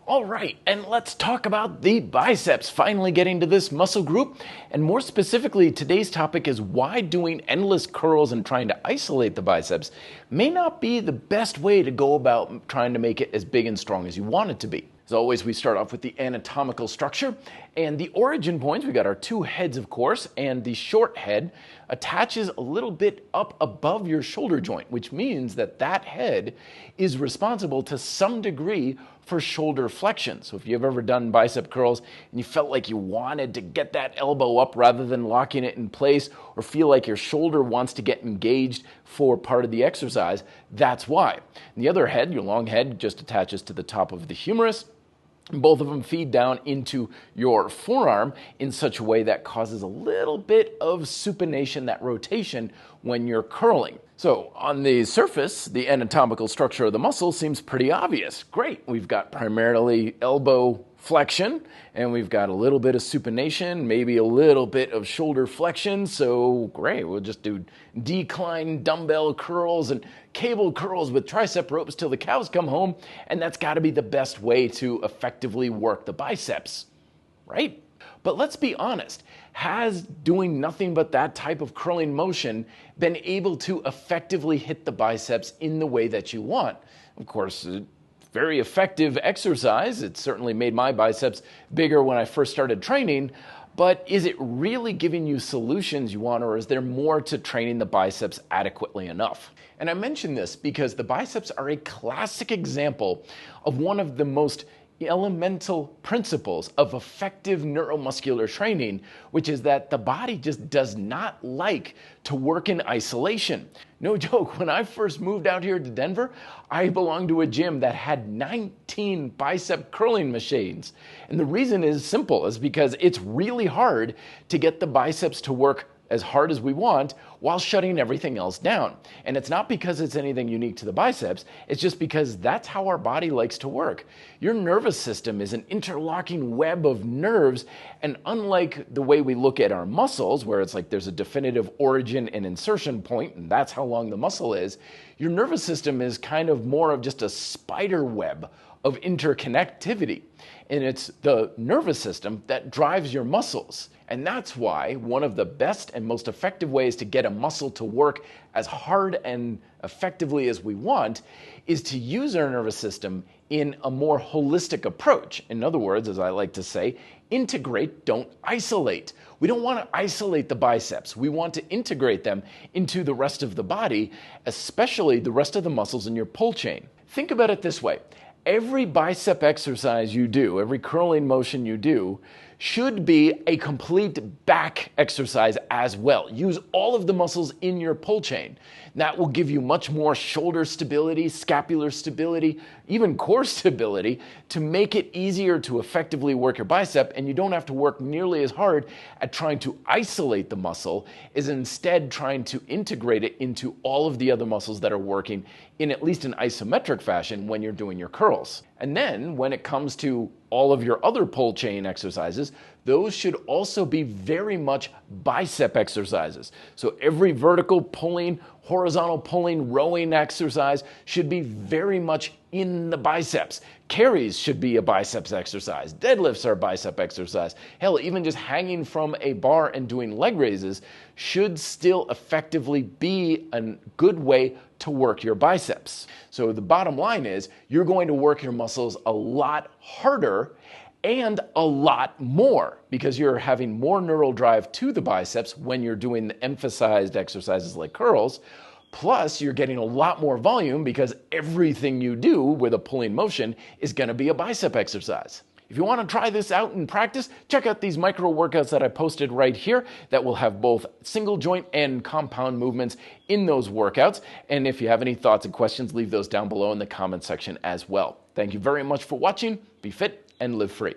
All right, and let's talk about the biceps, finally getting to this muscle group. And more specifically, today's topic is why doing endless curls and trying to isolate the biceps may not be the best way to go about trying to make it as big and strong as you want it to be. As always, we start off with the anatomical structure and the origin points. We got our two heads, of course, and the short head attaches a little bit up above your shoulder joint, which means that that head is responsible to some degree for shoulder flexion. So if you've ever done bicep curls and you felt like you wanted to get that elbow up rather than locking it in place, or feel like your shoulder wants to get engaged for part of the exercise, that's why. And the other head, your long head, just attaches to the top of the humerus. Both of them feed down into your forearm in such a way that causes a little bit of supination, that rotation, when you're curling. So on the surface, the anatomical structure of the muscle seems pretty obvious. Great, we've got primarily elbow flexion, and we've got a little bit of supination, maybe a little bit of shoulder flexion. So great, we'll just do decline dumbbell curls and cable curls with tricep ropes till the cows come home, and that's got to be the best way to effectively work the biceps, right? But let's be honest, has doing nothing but that type of curling motion been able to effectively hit the biceps in the way that you want? Of course, very effective exercise. It certainly made my biceps bigger when I first started training, but is it really giving you solutions you want, or is there more to training the biceps adequately enough? And I mention this because the biceps are a classic example of one of the most elemental principles of effective neuromuscular training, which is that the body just does not like to work in isolation. No joke, when I first moved out here to Denver, I belonged to a gym that had 19 bicep curling machines. And the reason is simple, is because it's really hard to get the biceps to work as hard as we want while shutting everything else down. And it's not because it's anything unique to the biceps, it's just because that's how our body likes to work. Your nervous system is an interlocking web of nerves, and unlike the way we look at our muscles, where it's like there's a definitive origin and insertion point, and that's how long the muscle is, your nervous system is kind of more of just a spider web of interconnectivity. And it's the nervous system that drives your muscles. And that's why one of the best and most effective ways to get a muscle to work as hard and effectively as we want is to use our nervous system in a more holistic approach. In other words, as I like to say, integrate, don't isolate. We don't want to isolate the biceps. We want to integrate them into the rest of the body, especially the rest of the muscles in your pull chain. Think about it this way. Every bicep exercise you do, every curling motion you do, should be a complete back exercise as well. Use all of the muscles in your pull chain. That will give you much more shoulder stability, scapular stability, even core stability to make it easier to effectively work your bicep, and you don't have to work nearly as hard at trying to isolate the muscle as instead trying to integrate it into all of the other muscles that are working in at least an isometric fashion when you're doing your curls. And then when it comes to all of your other pull chain exercises, those should also be very much bicep exercises. So every vertical pulling, horizontal pulling, rowing exercise should be very much in the biceps. Carries should be a biceps exercise. Deadlifts are a bicep exercise. Hell, even just hanging from a bar and doing leg raises should still effectively be a good way to work your biceps. So the bottom line is you're going to work your muscles a lot harder and a lot more because you're having more neural drive to the biceps when you're doing the emphasized exercises like curls. Plus, you're getting a lot more volume because everything you do with a pulling motion is going to be a bicep exercise. If you want to try this out in practice, check out these micro workouts that I posted right here that will have both single joint and compound movements in those workouts. And if you have any thoughts and questions, leave those down below in the comment section as well. Thank you very much for watching. Be fit and live free.